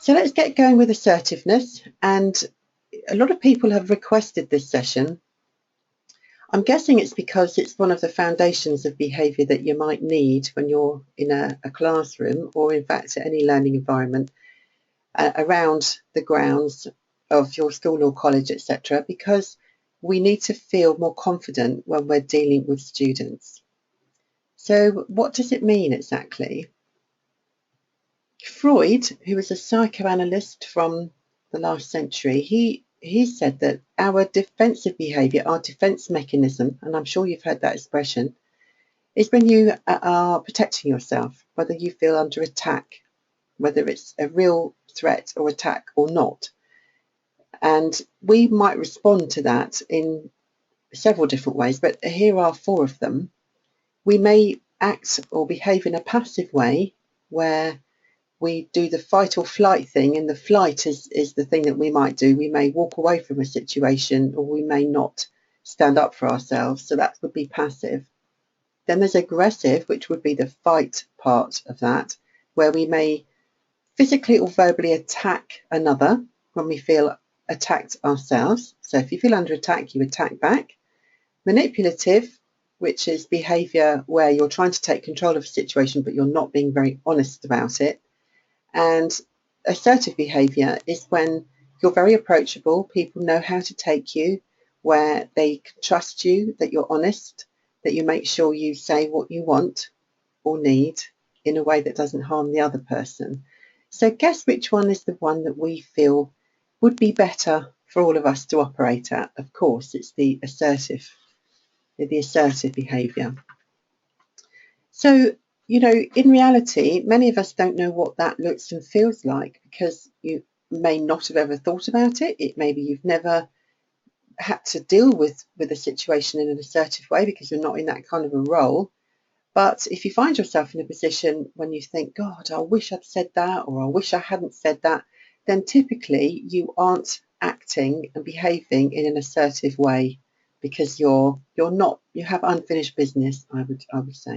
So let's get going with assertiveness. And a lot of people have requested this session. I'm guessing it's because it's one of the foundations of behaviour that you might need when you're in a classroom, or in fact at any learning environment around the grounds of your school or college, etc., because we need to feel more confident when we're dealing with students. So what does it mean exactly? Freud, who was a psychoanalyst from the last century, he said that our defensive behaviour, our defence mechanism, and I'm sure you've heard that expression, is when you are protecting yourself, whether you feel under attack, whether it's a real threat or attack or not. And we might respond to that in several different ways, but here are 4 of them. We may act or behave in a passive way where we do the fight or flight thing, and the flight is the thing that we might do. We may walk away from a situation, or we may not stand up for ourselves, so that would be passive. Then there's aggressive, which would be the fight part of that, where we may physically or verbally attack another when we feel attacked ourselves. So if you feel under attack, you attack back. Manipulative, which is behaviour where you're trying to take control of a situation but you're not being very honest about it. And assertive behaviour is when you're very approachable, people know how to take you, where they can trust you, that you're honest, that you make sure you say what you want or need in a way that doesn't harm the other person. So guess which one is the one that we feel would be better for all of us to operate at? Of course, it's the assertive behaviour. So, you know, in reality, many of us don't know what that looks and feels like, because you may not have ever thought about it. Maybe you've never had to deal with a situation in an assertive way because you're not in that kind of a role. But if you find yourself in a position when you think, God, I wish I'd said that, or I wish I hadn't said that, then typically you aren't acting and behaving in an assertive way, because you have unfinished business, I would say.